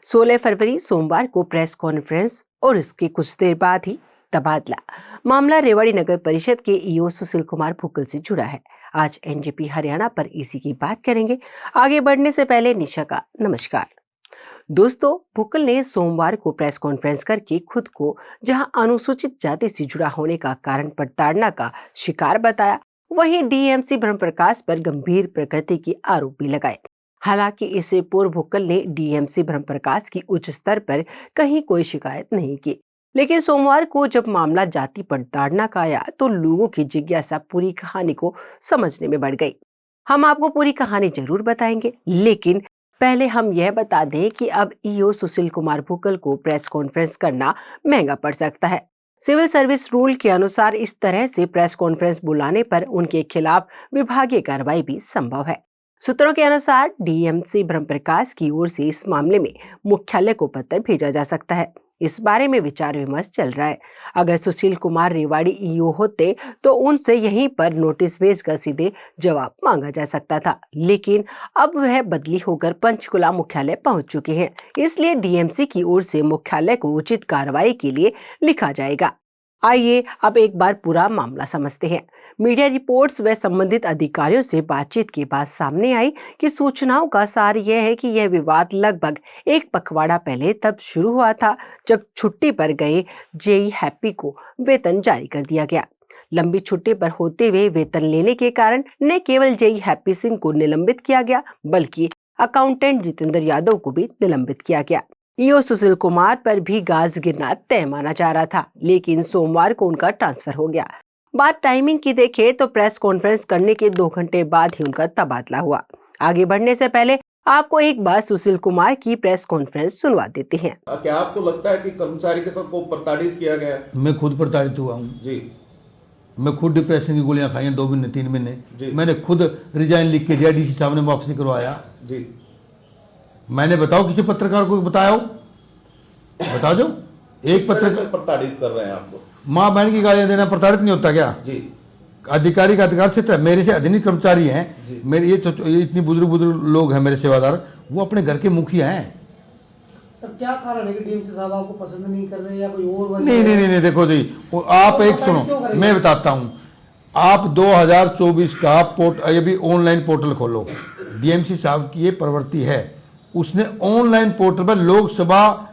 16 फरवरी सोमवार को press conference और इसके कुछ देर बाद ही तबादला। मामला रेवाड़ी नगर परिषद के ईओ सुशील कुमार भुक्कल से जुड़ा है। आज एनजेपी हरियाणा पर इसी की बात करेंगे। आगे बढ़ने से पहले निशा का नमस्कार। दोस्तों, भुक्कल ने सोमवार को प्रेस कॉन्फ्रेंस करके खुद को जहां अनुसूचित जाति से जुड़ा होने का कारण प्रताड़ना का शिकार बताया, वहीं डीएमसी ब्रह्मप्रकाश पर गंभीर प्रकृति के आरोप भी लगाए। हालांकि इससे पूर्व भुक्कल ने डीएमसी ब्रह्मप्रकाश की उच्च स्तर पर कहीं कोई शिकायत नहीं की, लेकिन सोमवार को जब मामला जाति प्रताड़ना का आया तो लोगों की जिज्ञासा पूरी कहानी को समझने में बढ़ गई। हम आपको पूरी कहानी जरूर बताएंगे, लेकिन पहले हम यह बता दें कि अब ईओ सुशील कुमार भुक्कल को प्रेस कॉन्फ्रेंस करना महंगा पड़ सकता है। सिविल सर्विस रूल के अनुसार इस तरह से प्रेस कॉन्फ्रेंस बुलाने पर उनके खिलाफ विभागीय कार्रवाई भी संभव है। सूत्रों के अनुसार डीएमसी ब्रह्मप्रकाश की ओर से इस मामले में मुख्यालय को पत्र भेजा जा सकता है। इस बारे में विचार विमर्श चल रहा है। अगर सुशील कुमार रेवाड़ी ईओ होते तो उनसे यहीं पर नोटिस भेजकर सीधे जवाब मांगा जा सकता था, लेकिन अब वह बदली होकर पंचकुला मुख्यालय पहुंच चुके हैं। इसलिए डीएमसी की ओर से मुख्यालय को उचित कार्रवाई के लिए लिखा जाएगा। आइए अब एक बार पूरा मामला समझते हैं। मीडिया रिपोर्ट्स व संबंधित अधिकारियों से बातचीत के बाद सामने आई कि सूचनाओं का सार यह है कि यह विवाद लगभग एक पखवाड़ा पहले तब शुरू हुआ था जब छुट्टी पर गए जेई हैप्पी को वेतन जारी कर दिया गया। लंबी छुट्टी पर होते हुए वेतन लेने के कारण न केवल जेई हैप्पी सिंह को निलंबित किया गया, बल्कि अकाउंटेंट जितेंद्र यादव को भी निलंबित किया गया। ईओ सुशील कुमार पर भी गाज गिरना तय माना जा रहा था, लेकिन सोमवार को उनका ट्रांसफर हो गया। बात टाइमिंग की देखें तो प्रेस कॉन्फ्रेंस करने के 2 घंटे बाद ही उनका तबादला हुआ। आगे बढ़ने से पहले आपको एक बार सुशील कुमार की प्रेस कॉन्फ्रेंस सुनवा देते हैं। क्या आपको लगता है कि कर्मचारी के साथ को प्रताड़ित किया गया? मैं खुद प्रताड़ित हुआ हूँ जी। मैं खुद डिप्रेशन की गोलियां खाई हैं 2 महीने 3 महीने। मैंने खुद रिजाइन लिख के दिया, डीसी साहब ने वापसी करवाया जी। मैंने बताओ किसी पत्रकार को बताया हो? बता दो। एक पत्रकार प्रताड़ित कर रहे हैं आपको? माँ बहन की गालियां देना प्रताड़ित नहीं होता क्या? जी। अधिकारी का अधिकार क्षेत्र है। मेरे से अधिनित कर्मचारी हैं, मेरे ये इतनी बुजुर्ग लोग हैं मेरे सेवादार, वो अपने घर के मुखिया हैं। सर, क्या कारण है कि डीएमसी साहब आपको पसंद नहीं कर रहे या कोई और वजह? नहीं, देखो जी, आप एक सुनो, मैं बताता हूँ। आप 2024 का अभी ऑनलाइन पोर्टल खोलो। डीएमसी साहब की ये प्रवृत्ति है, उसने ऑनलाइन पोर्टल पर लोकसभा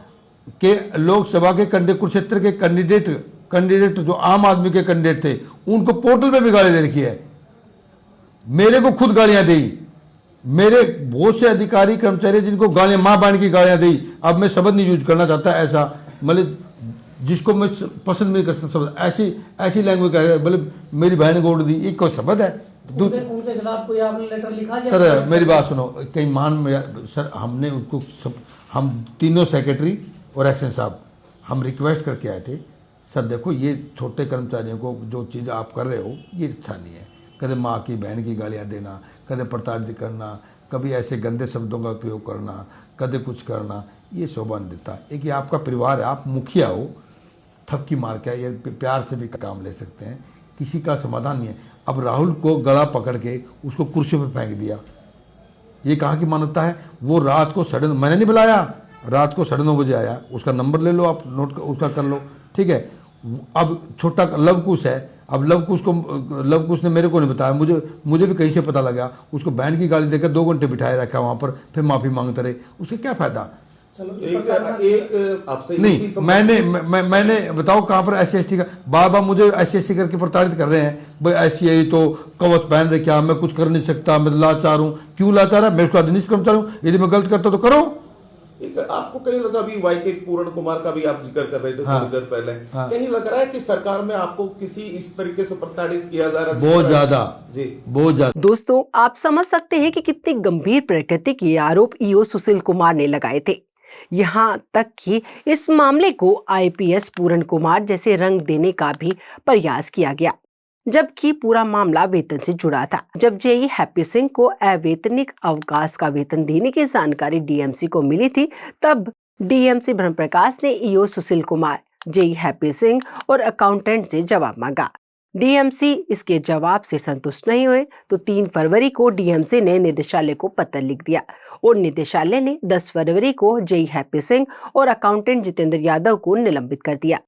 के कुरुक्षेत्र के कैंडिडेट जो आम आदमी के कैंडिडेट थे, उनको पोर्टल पे भी गाली दे रखी है। मेरे को खुद गालियां दी। मेरे बहुत से अधिकारी कर्मचारी जिनको गालियां, मां बहन की गालियां दी। अब मैं शब्द नहीं यूज करना चाहता, ऐसा मतलब जिसको मैं पसंद नहीं करता शब्द, ऐसी लैंग्वेज है, मतलब मेरी बहन गोड़ दी, ये कोई शब्द है? उनके खिलाफ कोई आपने लेटर लिखा? सर मेरी बात सुनो, कई सर हमने उनको हम तीनों सेक्रेटरी और एक्शन साहब हम रिक्वेस्ट करके आए थे, सर देखो ये छोटे कर्मचारियों को जो चीज़ आप कर रहे हो ये अच्छा नहीं है। कभी माँ की बहन की गालियाँ देना, कभी प्रताड़ित करना, कभी ऐसे गंदे शब्दों का उपयोग करना, कभी कुछ करना, ये शोभा नहीं देता। एक ये आपका परिवार है, आप मुखिया हो, थपकी मार के ये प्यार से भी काम ले सकते हैं, किसी का समाधान नहीं है। अब राहुल को गला पकड़ के उसको कुर्सी पर फेंक दिया, ये कहाँ की मानवता है? वो रात को मैंने नहीं बुलाया, रात को 9:30 बजे आया। उसका नंबर ले लो आप, नोट उसका कर लो, ठीक है। अब छोटा लवकुश है, अब लवकुश ने मेरे को नहीं बताया, मुझे भी कहीं से पता लगा। उसको बहन की गाली देकर 2 घंटे बिठाए रखा वहां पर, फिर माफी मांगते रहे, उससे क्या फायदा? एक आपसे नहीं, मैंने बताओ कहां पर SC/ST का बाबा मुझे SC/ST करके प्रताड़ित कर रहे हैं। भाई SC तो कवच पहन रहे, क्या मैं कुछ कर नहीं सकता, मैं लाचार हूं। क्यों लाचार है? मैं उसका अधिनिष्ठ कर्मचारी हूं, यदि मैं गलत करता तो करो। आपको कहीं लगा, अभी वाईके पूर्ण कुमार का भी आप जिक्र कर रहे थे थोड़ी देर पहले, कहीं लग रहा है कि सरकार में आपको किसी इस तरीके से प्रताड़ित किया जा रहा है? बहुत ज्यादा जी, बहुत ज्यादा। दोस्तों, आप समझ सकते हैं कि कितनी गंभीर प्रकृति के आरोप ईओ सुशील कुमार ने लगाए थे। यहाँ तक कि इस मामले को आईपीएस पूर्ण कुमार जैसे रंग देने का भी प्रयास किया गया, जबकि पूरा मामला वेतन से जुड़ा था। जब जेई हैप्पी सिंह को अवैतनिक अवकाश का वेतन देने की जानकारी डीएमसी को मिली थी, तब डीएमसी ब्रह्मप्रकाश ने EO Sushil Kumar, JEE happy Singh और अकाउंटेंट से जवाब मांगा। डीएमसी इसके जवाब से संतुष्ट नहीं हुए तो 3 फरवरी को डीएमसी ने निदेशालय को पत्र लिख दिया और निदेशालय ने 10 फरवरी को जेई हैप्पी सिंह और अकाउंटेंट जितेंद्र यादव को निलंबित कर दिया।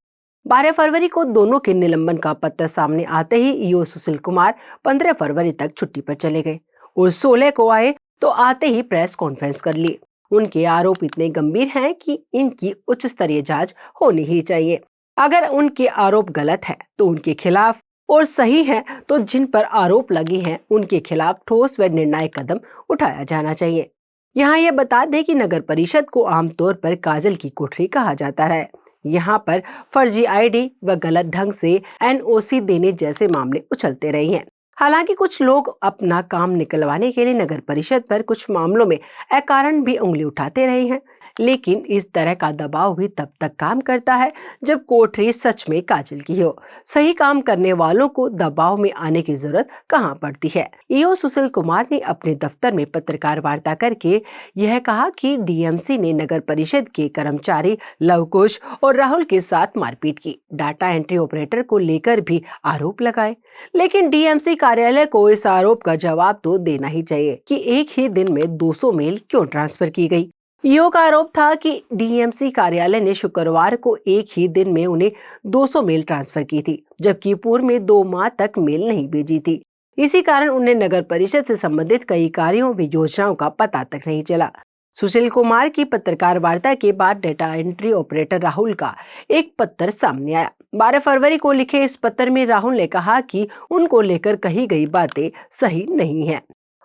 12 फरवरी को दोनों के निलंबन का पत्र सामने आते ही ईओ सुशील कुमार 15 फरवरी तक छुट्टी पर चले गए और 16 को आए तो आते ही प्रेस कॉन्फ्रेंस कर ली। उनके आरोप इतने गंभीर हैं कि इनकी उच्च स्तरीय जांच होनी ही चाहिए। अगर उनके आरोप गलत है तो उनके खिलाफ, और सही है तो जिन पर आरोप लगे हैं उनके खिलाफ ठोस व निर्णायक कदम उठाया जाना चाहिए। यहाँ यह बता दें कि नगर परिषद को आमतौर पर काजल की कोठरी कहा जाता है। यहाँ पर फर्जी आईडी व गलत ढंग से एनओसी देने जैसे मामले उछलते रहे हैं। हालांकि कुछ लोग अपना काम निकलवाने के लिए नगर परिषद पर कुछ मामलों में अकारण भी उंगली उठाते रहे हैं, लेकिन इस तरह का दबाव भी तब तक काम करता है जब कोठरी सच में काजल की हो। सही काम करने वालों को दबाव में आने की जरूरत कहां पड़ती है। ईओ सुशील कुमार ने अपने दफ्तर में पत्रकार वार्ता करके यह कहा कि डीएमसी ने नगर परिषद के कर्मचारी लवकुश और राहुल के साथ मारपीट की। डाटा एंट्री ऑपरेटर को लेकर भी आरोप लगाए, लेकिन डीएमसी कार्यालय को इस आरोप का जवाब तो देना ही चाहिए कि एक ही दिन में 200 मेल क्यों ट्रांसफर की गई। ईओ का आरोप था कि डीएमसी कार्यालय ने शुक्रवार को एक ही दिन में उन्हें 200 मेल ट्रांसफर की थी, जबकि पूर्व में 2 माह तक मेल नहीं भेजी थी। इसी कारण उन्हें नगर परिषद से संबंधित कई कार्यों व योजनाओं का पता तक नहीं चला। सुशील कुमार की पत्रकार वार्ता के बाद डाटा एंट्री ऑपरेटर राहुल का एक पत्र सामने आया। 12 फरवरी को लिखे इस पत्र में राहुल ने कहा कि उनको लेकर कही गई बातें सही नहीं है।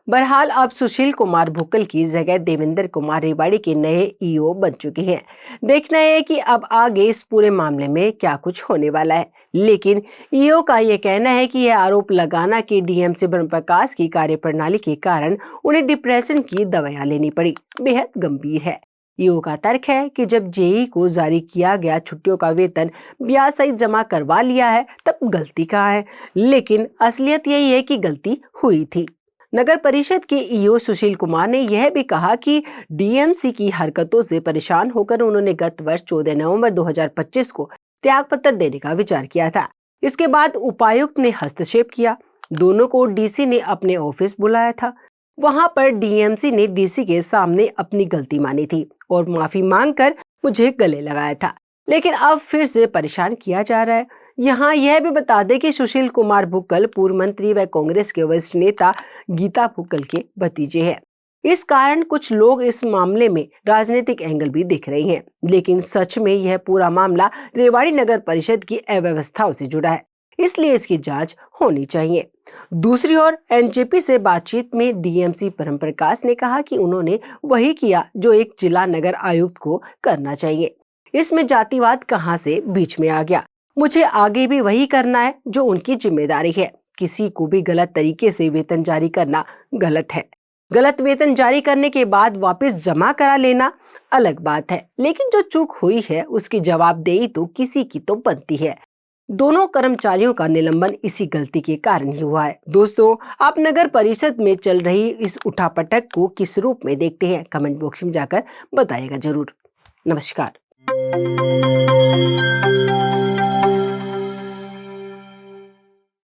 बहरहाल अब सुशील कुमार भुक्कल की जगह देवेंद्र कुमार रेवाड़ी के नए ईओ बन चुके हैं। देखना है कि अब आगे इस पूरे मामले में क्या कुछ होने वाला है, लेकिन ईओ का यह कहना है कि यह आरोप लगाना कि डीएमसी ब्रह्मप्रकाश की कार्यप्रणाली के कारण उन्हें डिप्रेशन की दवाइयां लेनी पड़ी बेहद गंभीर है। ईओ का तर्क है कि जब जेई को जारी किया गया छुट्टियों का वेतन ब्याज सहित जमा करवा लिया है तब गलती कहाँ है, लेकिन असलियत यही है कि गलती हुई थी। नगर परिषद के ईओ सुशील कुमार ने यह भी कहा कि डीएमसी की हरकतों से परेशान होकर उन्होंने गत वर्ष 14 नवंबर 2025 को त्यागपत्र देने का विचार किया था। इसके बाद उपायुक्त ने हस्तक्षेप किया। दोनों को डीसी ने अपने ऑफिस बुलाया था। वहां पर डीएमसी ने डीसी के सामने अपनी गलती मानी थी और माफी मांगकर मुझे गले लगाया था, लेकिन अब फिर से परेशान किया जा रहा है। यहाँ यह भी बता दें कि सुशील कुमार भुक्कल पूर्व मंत्री व कांग्रेस के वरिष्ठ नेता गीता भुक्कल के भतीजे हैं। इस कारण कुछ लोग इस मामले में राजनीतिक एंगल भी देख रहे हैं, लेकिन सच में यह पूरा मामला रेवाड़ी नगर परिषद की अव्यवस्थाओं से जुड़ा है, इसलिए इसकी जांच होनी चाहिए। दूसरी ओर एनजेपी से बातचीत में डीएमसी ब्रह्मप्रकाश ने कहा कि उन्होंने वही किया जो एक जिला नगर आयुक्त को करना चाहिए। इसमें जातिवाद कहां से बीच में आ गया। मुझे आगे भी वही करना है जो उनकी जिम्मेदारी है। किसी को भी गलत तरीके से वेतन जारी करना गलत है। गलत वेतन जारी करने के बाद वापस जमा करा लेना अलग बात है, लेकिन जो चूक हुई है उसकी जवाबदेही तो किसी की तो बनती है। दोनों कर्मचारियों का निलंबन इसी गलती के कारण ही हुआ है। दोस्तों, आप नगर परिषद में चल रही इस उठापटक को किस रूप में देखते हैं? कमेंट बॉक्स में जाकर बताइएगा जरूर। नमस्कार।